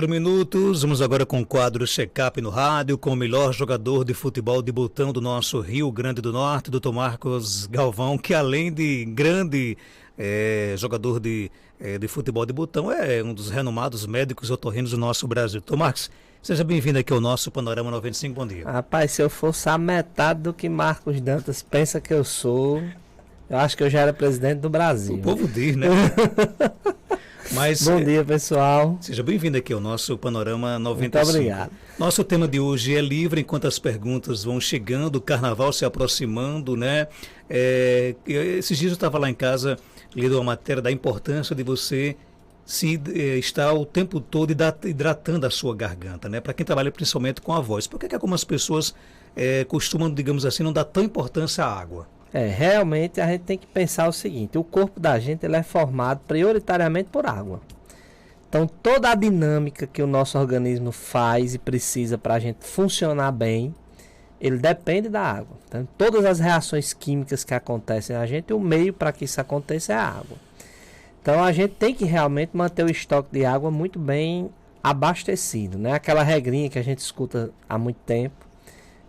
Minutos, vamos agora com o quadro Check-up no rádio, com o melhor jogador de futebol de botão do nosso Rio Grande do Norte, Dr. Marcos Galvão, que além de grande jogador de futebol de botão, é um dos renomados médicos otorrinos do nosso Brasil. Dr. Marcos, seja bem-vindo aqui ao nosso Panorama 95, bom dia. Rapaz, se eu fosse a metade do que Marcos Dantas pensa que eu sou, eu acho que eu já era presidente do Brasil. O povo diz, né? Mas, bom dia, pessoal. Seja bem-vindo aqui ao nosso Panorama 95. Muito obrigado. Nosso tema de hoje é livre enquanto as perguntas vão chegando, o carnaval se aproximando, né? Esses dias eu estava lá em casa lendo uma matéria da importância de você estar o tempo todo hidratando a sua garganta, né? Para quem trabalha principalmente com a voz. Por que algumas pessoas costumam, digamos assim, não dar tão importância à água? Realmente a gente tem que pensar o seguinte: o corpo da gente ele é formado prioritariamente por água. Então toda a dinâmica que o nosso organismo faz e precisa para a gente funcionar bem, ele depende da água. Então, todas as reações químicas que acontecem na gente, o meio para que isso aconteça é a água. Então a gente tem que realmente manter o estoque de água muito bem abastecido, né? Aquela regrinha que a gente escuta há muito tempo,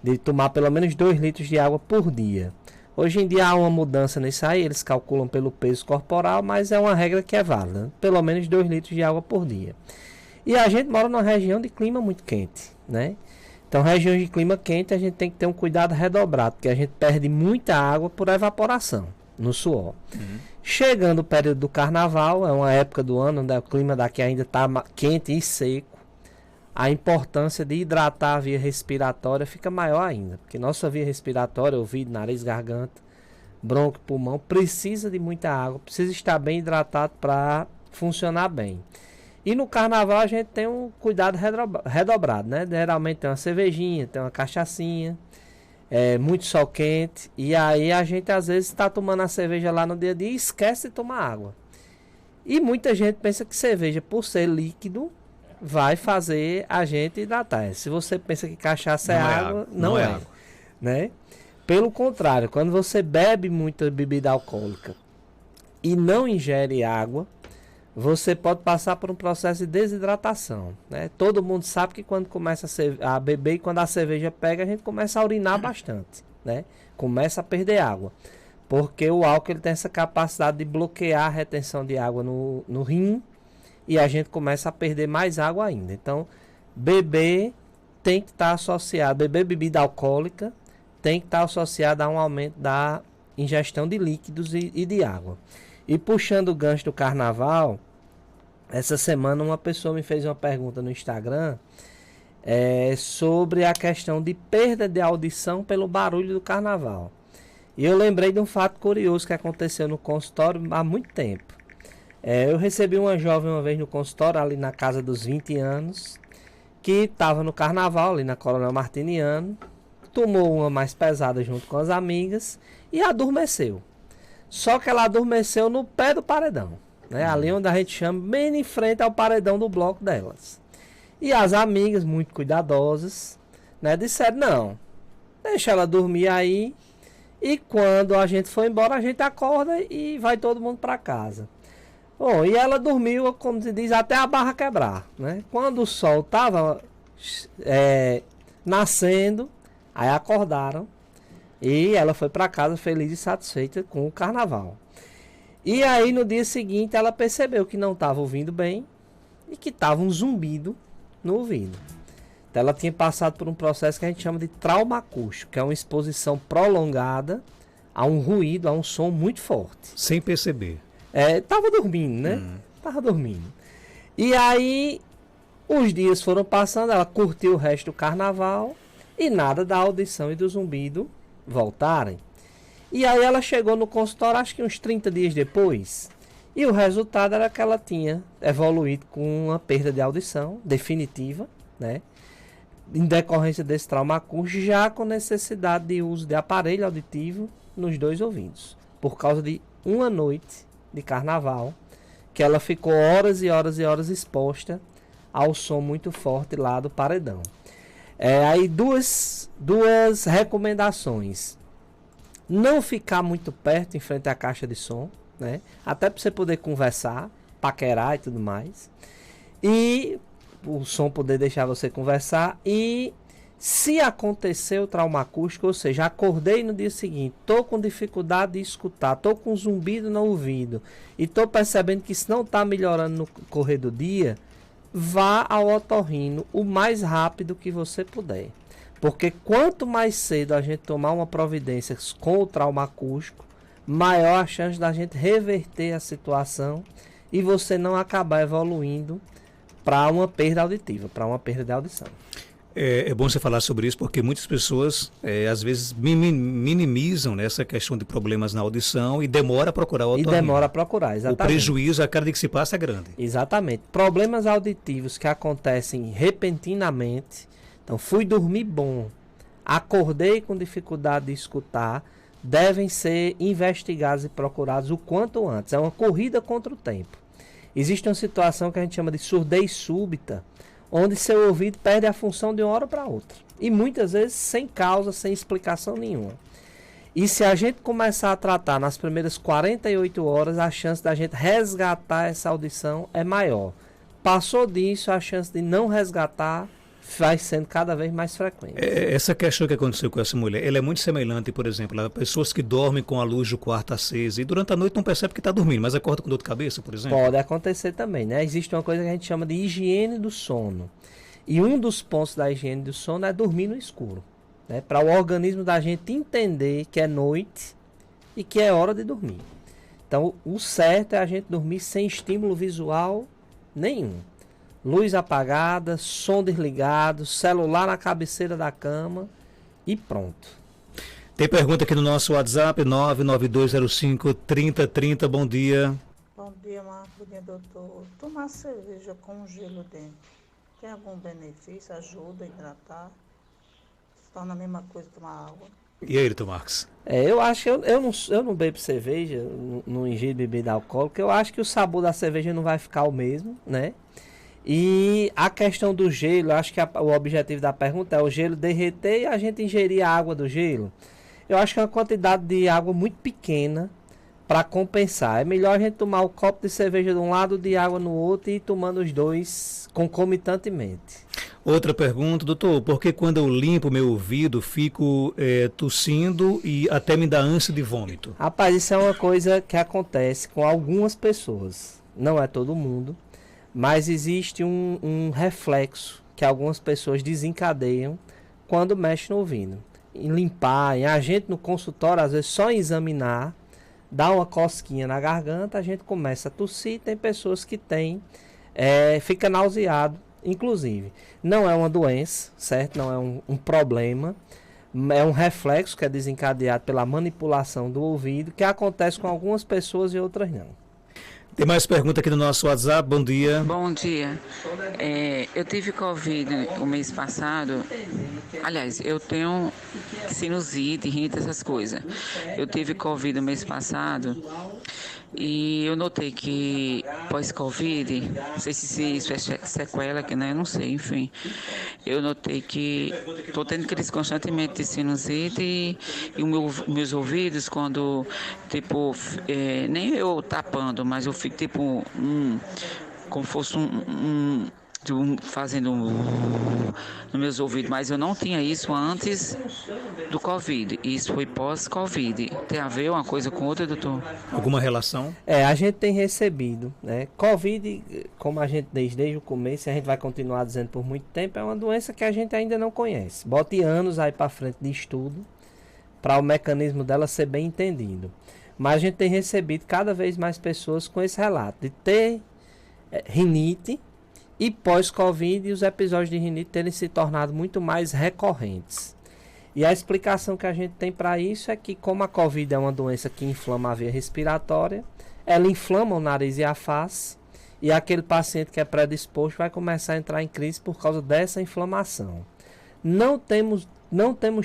de tomar pelo menos 2 litros de água por dia. Hoje em dia há uma mudança nisso aí, eles calculam pelo peso corporal, mas é uma regra que é válida, pelo menos 2 litros de água por dia. E a gente mora numa região de clima muito quente, né? Então, regiões de clima quente a gente tem que ter um cuidado redobrado, porque a gente perde muita água por evaporação no suor. Chegando o período do carnaval, é uma época do ano onde o clima daqui ainda está quente e seco, a importância de hidratar a via respiratória fica maior ainda, porque nossa via respiratória, ouvido, nariz, garganta, bronco, pulmão, precisa de muita água, precisa estar bem hidratado para funcionar bem. E no carnaval a gente tem um cuidado redobrado, né? Geralmente tem uma cervejinha, tem uma cachaçinha, muito sol quente, e aí a gente às vezes está tomando a cerveja lá no dia a dia e esquece de tomar água. E muita gente pensa que cerveja, por ser líquido, vai fazer a gente hidratar. Se você pensa que cachaça é água, não é água, né? Pelo contrário, quando você bebe muita bebida alcoólica e não ingere água, você pode passar por um processo de desidratação, né? Todo mundo sabe que quando começa a beber e quando a cerveja pega, a gente começa a urinar bastante, né? Começa a perder água, porque o álcool ele tem essa capacidade de bloquear a retenção de água no rim, e a gente começa a perder mais água ainda. Então, beber tem que estar associado, beber bebida alcoólica tem que estar associado a um aumento da ingestão de líquidos e de água. E puxando o gancho do carnaval, essa semana uma pessoa me fez uma pergunta no Instagram sobre a questão de perda de audição pelo barulho do carnaval. E eu lembrei de um fato curioso que aconteceu no consultório há muito tempo. Eu recebi uma jovem uma vez no consultório, ali na casa dos 20 anos, que estava no carnaval, ali na Coronel Martiniano, tomou uma mais pesada junto com as amigas e adormeceu. Só que ela adormeceu no pé do paredão, né? Ali onde a gente chama, bem em frente ao paredão do bloco delas. E as amigas, muito cuidadosas, né, disseram, não, deixa ela dormir aí, e quando a gente for embora, a gente acorda e vai todo mundo para casa. Bom, e ela dormiu, como se diz, até a barra quebrar, né? Quando o sol estava nascendo, aí acordaram e ela foi para casa feliz e satisfeita com o carnaval. E aí no dia seguinte ela percebeu que não estava ouvindo bem e que estava um zumbido no ouvido. Então ela tinha passado por um processo que a gente chama de trauma acústico, que é uma exposição prolongada a um ruído, a um som muito forte. Sem perceber. Tava dormindo, né? Tava dormindo. E aí, os dias foram passando, ela curtiu o resto do carnaval e nada da audição e do zumbido voltarem. E aí ela chegou no consultório, acho que uns 30 dias depois, e o resultado era que ela tinha evoluído com uma perda de audição definitiva, né? Em decorrência desse trauma acústico, já com necessidade de uso de aparelho auditivo nos 2 ouvidos, por causa de uma noite de carnaval, que ela ficou horas e horas e horas exposta ao som muito forte lá do paredão. Aí duas recomendações: não ficar muito perto em frente à caixa de som, né? Até para você poder conversar, paquerar e tudo mais. E o som poder deixar você conversar. E se acontecer o trauma acústico, ou seja, acordei no dia seguinte, estou com dificuldade de escutar, estou com zumbido no ouvido e estou percebendo que isso não está melhorando no correr do dia, vá ao otorrino o mais rápido que você puder. Porque quanto mais cedo a gente tomar uma providência com o trauma acústico, maior a chance da gente reverter a situação e você não acabar evoluindo para uma perda auditiva, para uma perda de audição. É bom você falar sobre isso porque muitas pessoas às vezes minimizam essa questão de problemas na audição e demora a procurar o otorrino. E demora a procurar, exatamente. O prejuízo a cada dia que se passa é grande. Exatamente. Problemas auditivos que acontecem repentinamente. Então, fui dormir bom, acordei com dificuldade de escutar, devem ser investigados e procurados o quanto antes. É uma corrida contra o tempo. Existe uma situação que a gente chama de surdez súbita, onde seu ouvido perde a função de uma hora para outra. E muitas vezes sem causa, sem explicação nenhuma. E se a gente começar a tratar nas primeiras 48 horas, a chance da gente resgatar essa audição é maior. Passou disso, a chance de não resgatar vai sendo cada vez mais frequente. Essa questão que aconteceu com essa mulher, ela é muito semelhante, por exemplo, a pessoas que dormem com a luz do quarto acesa e durante a noite não percebe que está dormindo, mas acorda com dor de cabeça, por exemplo. Pode acontecer também, né? Existe uma coisa que a gente chama de higiene do sono. E um dos pontos da higiene do sono é dormir no escuro, né? Para o organismo da gente entender que é noite e que é hora de dormir. Então, o certo é a gente dormir sem estímulo visual nenhum. Luz apagada, som desligado, celular na cabeceira da cama e pronto. Tem pergunta aqui no nosso WhatsApp, 99205-3030. Bom dia. Bom dia, Marco, doutor. Tomar cerveja com gelo dentro, tem algum benefício? Ajuda a hidratar? Se torna a mesma coisa que tomar água? E aí, Dr. Marcos? Eu acho que eu não bebo cerveja, não ingiro bebida alcoólica. Eu acho que o sabor da cerveja não vai ficar o mesmo, né? E a questão do gelo, acho que o objetivo da pergunta é o gelo derreter e a gente ingerir a água do gelo. Eu acho que é uma quantidade de água muito pequena para compensar. É melhor a gente tomar o copo de cerveja de um lado, de água no outro e ir tomando os dois concomitantemente. Outra pergunta, doutor, porque quando eu limpo meu ouvido, fico tossindo e até me dá ânsia de vômito? Rapaz, isso é uma coisa que acontece com algumas pessoas, não é todo mundo. Mas existe um reflexo que algumas pessoas desencadeiam quando mexem no ouvido. Em limpar, a gente no consultório, às vezes só em examinar, dá uma cosquinha na garganta, a gente começa a tossir. Tem pessoas que fica nauseado, inclusive. Não é uma doença, certo? Não é um problema. É um reflexo que é desencadeado pela manipulação do ouvido, que acontece com algumas pessoas e outras não. Tem mais pergunta aqui no nosso WhatsApp, bom dia. Bom dia. Eu tive Covid o mês passado. Aliás, eu tenho sinusite, rinite, essas coisas. Eu tive Covid o mês passado e eu notei que pós-Covid, não sei se isso é sequela, né? Eu não sei, enfim. Eu notei que estou tendo crise constantemente de sinusite e meus ouvidos, quando, tipo, nem eu tapando, mas eu fico tipo como fosse fazendo nos meus ouvidos, mas eu não tinha isso antes do Covid. Isso foi pós-Covid. Tem a ver uma coisa com outra, doutor? Alguma relação? A gente tem recebido, né? Covid, como a gente desde o começo, a gente vai continuar dizendo por muito tempo, é uma doença que a gente ainda não conhece. Bote anos aí para frente de estudo para o mecanismo dela ser bem entendido. Mas a gente tem recebido cada vez mais pessoas com esse relato de ter rinite e pós-Covid os episódios de rinite terem se tornado muito mais recorrentes. E a explicação que a gente tem para isso é que, como a Covid é uma doença que inflama a via respiratória, ela inflama o nariz e a face, e aquele paciente que é predisposto vai começar a entrar em crise por causa dessa inflamação. Não temos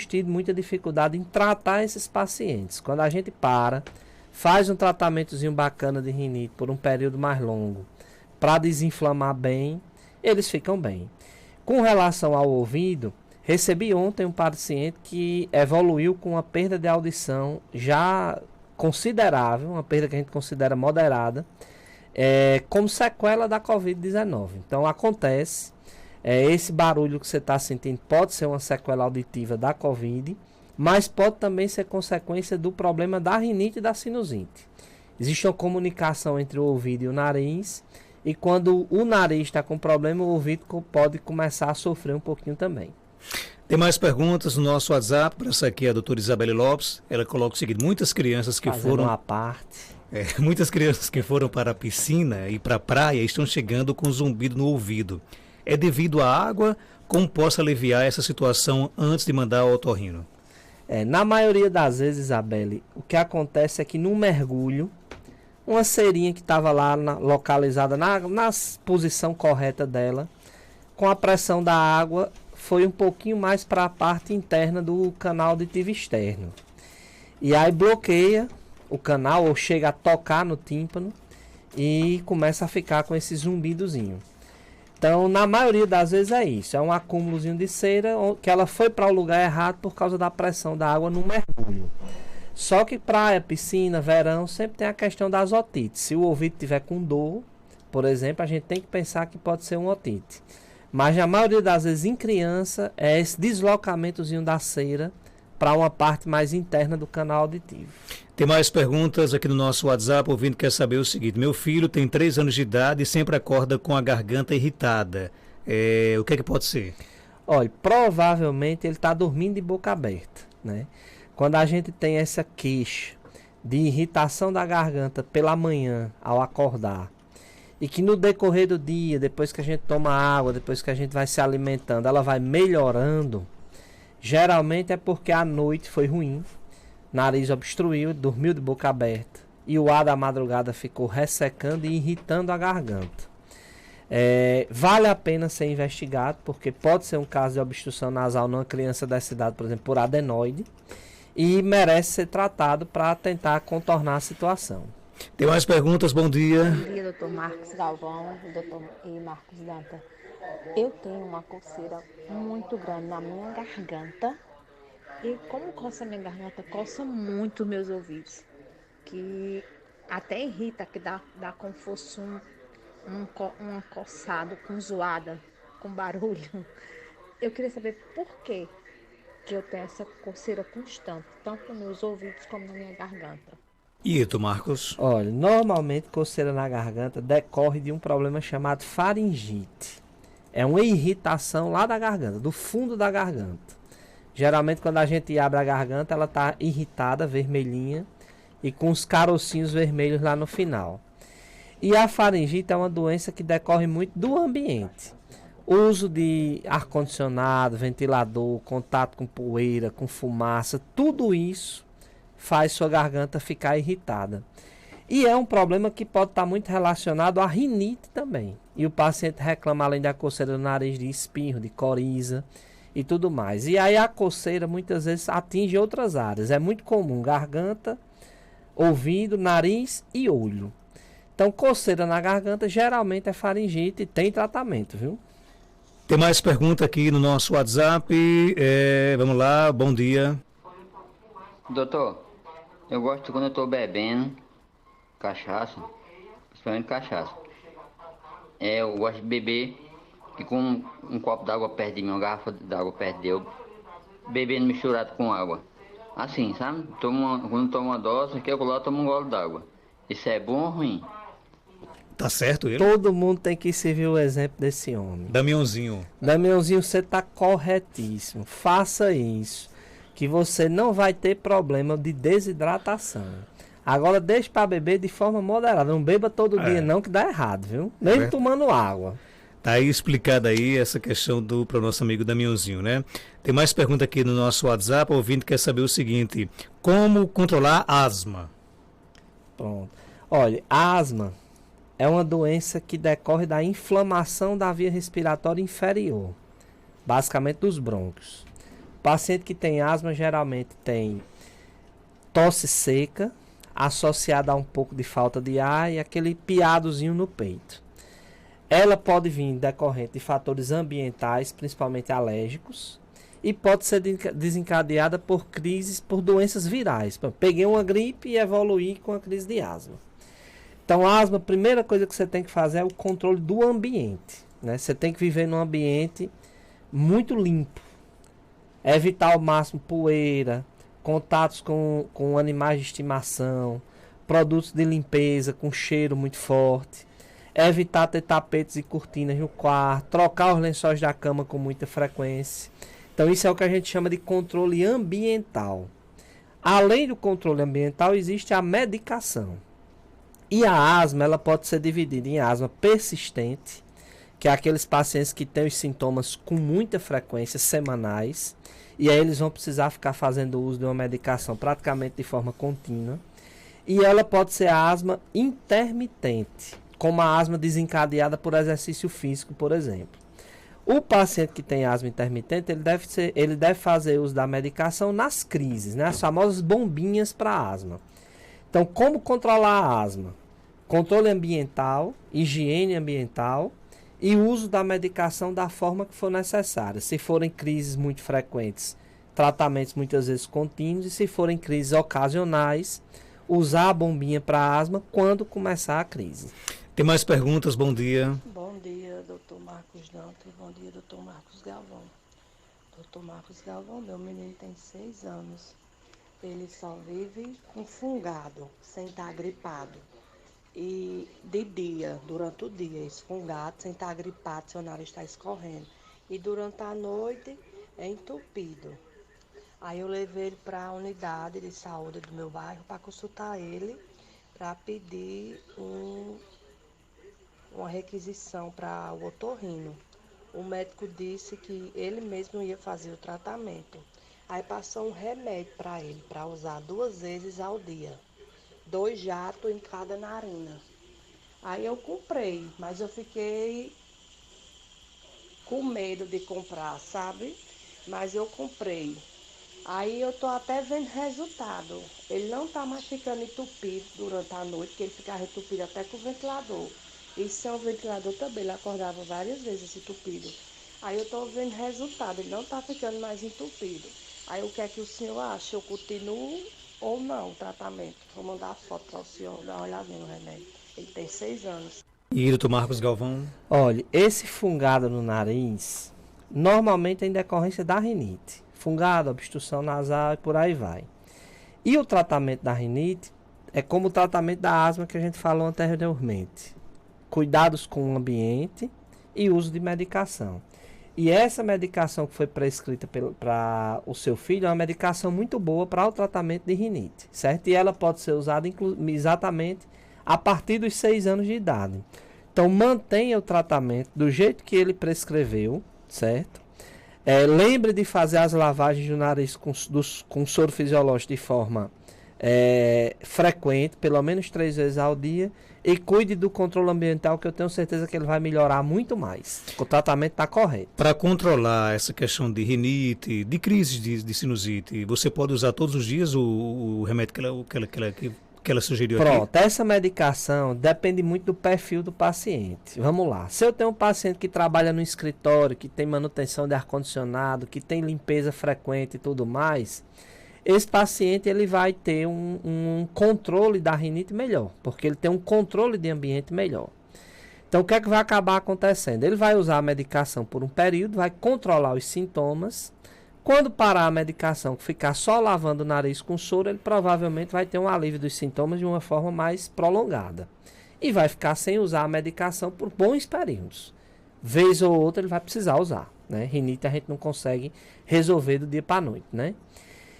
tido muita dificuldade em tratar esses pacientes. Quando a gente faz um tratamentozinho bacana de rinite por um período mais longo, para desinflamar bem, eles ficam bem. Com relação ao ouvido, recebi ontem um paciente que evoluiu com uma perda de audição já considerável, uma perda que a gente considera moderada, como sequela da Covid-19. Então acontece, Esse barulho que você está sentindo pode ser uma sequela auditiva da Covid, mas pode também ser consequência do problema da rinite e da sinusite. Existe uma comunicação entre o ouvido e o nariz, e quando o nariz está com problema, o ouvido pode começar a sofrer um pouquinho também. Tem mais perguntas no nosso WhatsApp. Essa aqui é a doutora Isabelle Lopes. Ela coloca o seguinte: muitas crianças que Fazendo uma parte. muitas crianças que foram para a piscina e para a praia estão chegando com zumbido no ouvido. É devido à água? Como posso aliviar essa situação antes de mandar ao otorrino? Na maioria das vezes, Isabelle, o que acontece é que no mergulho, uma cerinha que estava lá localizada na posição correta dela, com a pressão da água, foi um pouquinho mais para a parte interna do canal auditivo externo. E aí bloqueia o canal ou chega a tocar no tímpano e começa a ficar com esse zumbidozinho. Então, na maioria das vezes é isso. É um acúmulozinho de cera que ela foi para o lugar errado por causa da pressão da água no mergulho. Só que praia, piscina, verão, sempre tem a questão das otites. Se o ouvido tiver com dor, por exemplo, a gente tem que pensar que pode ser um otite. Mas na maioria das vezes em criança é esse deslocamentozinho da cera para uma parte mais interna do canal auditivo. Tem mais perguntas aqui no nosso WhatsApp. O ouvinte quer saber o seguinte: meu filho tem 3 anos de idade e sempre acorda com a garganta irritada. O que é que pode ser? Olha, provavelmente ele está dormindo de boca aberta, né? Quando a gente tem essa queixa de irritação da garganta pela manhã ao acordar, e que no decorrer do dia, depois que a gente toma água, depois que a gente vai se alimentando, ela vai melhorando, geralmente é porque a noite foi ruim, nariz obstruiu, dormiu de boca aberta e o ar da madrugada ficou ressecando e irritando a garganta. Vale a pena ser investigado, porque pode ser um caso de obstrução nasal numa criança dessa idade, por exemplo, por adenoide, e merece ser tratado para tentar contornar a situação. Tem mais perguntas? Bom dia. Bom dia, doutor Marcos Galvão e Marcos Danta. Eu tenho uma coceira muito grande na minha garganta e como coça a minha garganta, coça muito meus ouvidos, que até irrita, que dá como fosse uma coçada, com zoada, com barulho. Eu queria saber por que eu tenho essa coceira constante, tanto nos meus ouvidos como na minha garganta. E tu, Marcos? Olha, normalmente coceira na garganta decorre de um problema chamado faringite. É uma irritação lá da garganta, do fundo da garganta. Geralmente quando a gente abre a garganta, ela está irritada, vermelhinha, e com os carocinhos vermelhos lá no final. E a faringite é uma doença que decorre muito do ambiente. Uso de ar-condicionado, ventilador, contato com poeira, com fumaça, tudo isso faz sua garganta ficar irritada. E é um problema que pode estar muito relacionado à rinite também. E o paciente reclama, além da coceira do nariz, de espirro, de coriza e tudo mais. E aí a coceira muitas vezes atinge outras áreas. É muito comum garganta, ouvido, nariz e olho. Então coceira na garganta geralmente é faringite e tem tratamento, viu? Tem mais pergunta aqui no nosso WhatsApp. Vamos lá, bom dia. Doutor, eu gosto quando eu estou bebendo cachaça, principalmente cachaça. Eu gosto de beber e com um copo d'água perto de mim, uma garrafa d'água perto de eu, bebendo misturado com água. Assim, sabe? Quando tomo uma dose, que eu coloco, tomo um gole d'água. Isso é bom ou ruim? Tá certo ele? Todo mundo tem que seguir o exemplo desse homem. Damiãozinho, você está corretíssimo. Faça isso, que você não vai ter problema de desidratação. Agora deixe para beber de forma moderada. Não beba todo dia não, que dá errado, viu? Mesmo tomando água. Tá aí explicada aí essa questão para o nosso amigo Damiãozinho, né? Tem mais pergunta aqui no nosso WhatsApp. O ouvinte quer saber o seguinte: como controlar asma? Pronto. Olha, asma é uma doença que decorre da inflamação da via respiratória inferior, basicamente dos brônquios. O paciente que tem asma geralmente tem tosse seca, associada a um pouco de falta de ar e aquele piadozinho no peito. Ela pode vir decorrente de fatores ambientais, principalmente alérgicos, e pode ser desencadeada por crises, por doenças virais. Peguei uma gripe e evoluí com a crise de asma. Então, a asma, a primeira coisa que você tem que fazer é o controle do ambiente. né? Você tem que viver num ambiente muito limpo. Evitar ao máximo poeira, contatos com animais de estimação, produtos de limpeza com cheiro muito forte. Evitar ter tapetes e cortinas no quarto, trocar os lençóis da cama com muita frequência. Então isso é o que a gente chama de controle ambiental. Além do controle ambiental, existe a medicação. E a asma, ela pode ser dividida em asma persistente, que é aqueles pacientes que têm os sintomas com muita frequência, semanais, e aí eles vão precisar ficar fazendo uso de uma medicação praticamente de forma contínua. E ela pode ser a asma intermitente, como a asma desencadeada por exercício físico, por exemplo. O paciente que tem asma intermitente, ele deve fazer uso da medicação nas crises, né? As famosas bombinhas para asma. Então, como controlar a asma? Controle ambiental, higiene ambiental e uso da medicação da forma que for necessária. Se forem crises muito frequentes, tratamentos muitas vezes contínuos, e se forem crises ocasionais, usar a bombinha para asma quando começar a crise. Tem mais perguntas? Bom dia. Bom dia, doutor Marcos Dantas. Bom dia, doutor Marcos Galvão. Doutor Marcos Galvão, meu menino tem 6 anos. Ele só vive com fungado, sem estar gripado. E de dia, durante o dia, esfungado, sem estar gripado, seu nariz está escorrendo. E durante a noite, é entupido. Aí eu levei ele para a unidade de saúde do meu bairro para consultar ele, para pedir uma requisição para o otorrino. O médico disse que ele mesmo ia fazer o tratamento. Aí passou um remédio para ele, para usar 2 vezes ao dia. 2 jatos em cada narina. Aí eu comprei, mas eu fiquei com medo de comprar, sabe? Mas eu comprei. Aí eu tô até vendo resultado. Ele não tá mais ficando entupido durante a noite, porque ele ficava entupido até com o ventilador. E sem o ventilador também, ele acordava várias vezes entupido. Aí eu tô vendo resultado, ele não tá ficando mais entupido. Aí o que é que o senhor acha? Eu continuo ou não o tratamento? Vou mandar a foto para o senhor dar uma olhadinha no remédio. Ele tem 6 anos. E doutor Marcos Galvão? Olha, esse fungado no nariz, normalmente é em decorrência da rinite. Fungado, obstrução nasal e por aí vai. E o tratamento da rinite é como o tratamento da asma que a gente falou anteriormente. Cuidados com o ambiente e uso de medicação. E essa medicação que foi prescrita para o seu filho é uma medicação muito boa para o tratamento de rinite, certo? E ela pode ser usada exatamente a partir dos 6 anos de idade. Então mantenha o tratamento do jeito que ele prescreveu, certo? Lembre de fazer as lavagens do nariz com soro fisiológico de forma frequente, pelo menos 3 vezes ao dia, e cuide do controle ambiental, que eu tenho certeza que ele vai melhorar muito mais. O tratamento está correto. Para controlar essa questão de rinite, de crise de sinusite, você pode usar todos os dias o remédio que ela sugeriu aqui? Pronto, essa medicação depende muito do perfil do paciente. Vamos lá. Se eu tenho um paciente que trabalha no escritório, que tem manutenção de ar-condicionado, que tem limpeza frequente e tudo mais, esse paciente ele vai ter um controle da rinite melhor, porque ele tem um controle de ambiente melhor. Então, o que é que vai acabar acontecendo? Ele vai usar a medicação por um período, vai controlar os sintomas. Quando parar a medicação, ficar só lavando o nariz com soro, ele provavelmente vai ter um alívio dos sintomas de uma forma mais prolongada. E vai ficar sem usar a medicação por bons períodos. Vez ou outra ele vai precisar usar, né? Rinite a gente não consegue resolver do dia para a noite, né?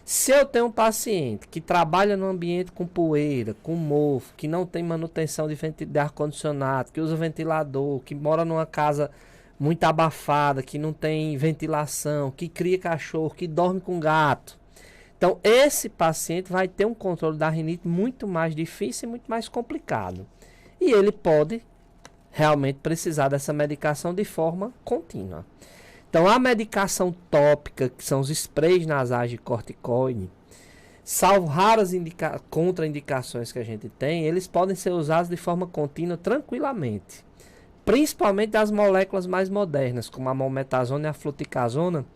Se eu tenho um paciente que trabalha num ambiente com poeira, com mofo, que não tem manutenção de ar-condicionado, que usa ventilador, que mora numa casa muito abafada, que não tem ventilação, que cria cachorro, que dorme com gato. Então, esse paciente vai ter um controle da rinite muito mais difícil e muito mais complicado. E ele pode realmente precisar dessa medicação de forma contínua. Então, a medicação tópica, que são os sprays nasais de corticoide, salvo raras contraindicações que a gente tem, eles podem ser usados de forma contínua tranquilamente. Principalmente as moléculas mais modernas, como a mometasona e a fluticasona,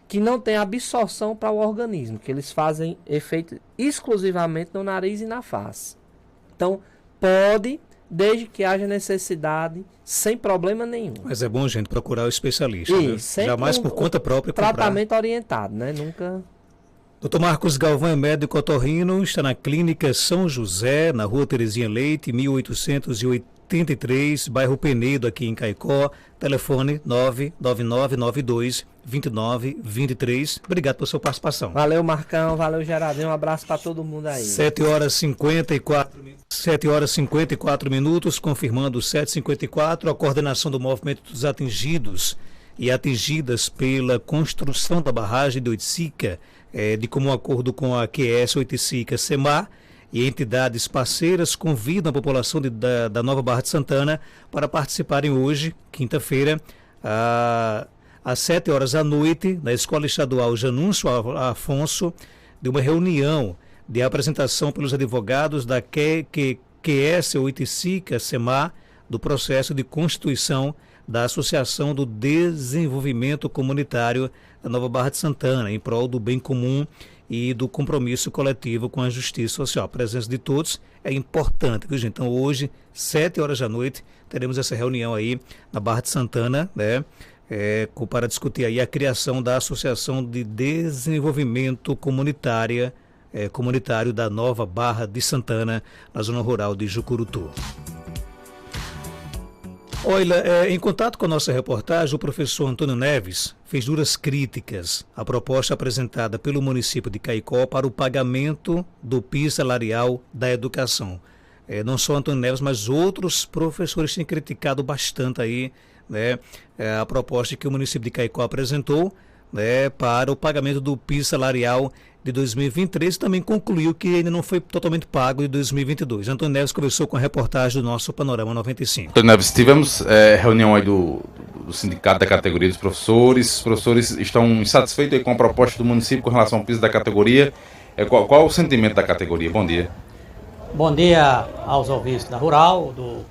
que não tem absorção para o organismo, que eles fazem efeito exclusivamente no nariz e na face. Então, pode desde que haja necessidade, sem problema nenhum. Mas é bom, gente, procurar o especialista. Isso, né? Jamais por conta própria comprar. Tratamento orientado, né? Nunca... Dr. Marcos Galvão é médico otorrino, está na Clínica São José, na Rua Terezinha Leite, 1883, bairro Penedo, aqui em Caicó. Telefone 99992-2923. Obrigado pela sua participação. Valeu, Marcão. Valeu, Gerardinho. Um abraço para todo mundo aí. 7h54 minutos, confirmando 7h54, a coordenação do movimento dos atingidos e atingidas pela construção da barragem de Oiticica, de comum acordo com a QS Oiticica SEMAR, e entidades parceiras convidam a população da Nova Barra de Santana para participarem hoje, quinta-feira, às 7 horas da noite, na Escola Estadual Janúncio Afonso, de uma reunião de apresentação pelos advogados da QS Oiticica SEMAR do processo de constituição da Associação do Desenvolvimento Comunitário da Nova Barra de Santana, em prol do bem comum e do compromisso coletivo com a justiça social. A presença de todos é importante, viu, gente? Então, hoje, 7 horas da noite, teremos essa reunião aí na Barra de Santana, né? Para discutir aí a criação da Associação de Desenvolvimento Comunitário da Nova Barra de Santana, na zona rural de Jucurutu. Olha, em contato com a nossa reportagem, o professor Antônio Neves fez duras críticas à proposta apresentada pelo município de Caicó para o pagamento do piso salarial da educação. Não só Antônio Neves, mas outros professores têm criticado bastante aí, né, a proposta que o município de Caicó apresentou, né, para o pagamento do piso salarial de 2023, e também concluiu que ainda não foi totalmente pago de 2022. Antônio Neves conversou com a reportagem do nosso Panorama 95. Antônio Neves, tivemos reunião aí do sindicato da categoria dos professores. Os professores estão insatisfeitos aí com a proposta do município com relação ao piso da categoria. Qual o sentimento da categoria? Bom dia. Bom dia aos ouvintes da Rural, do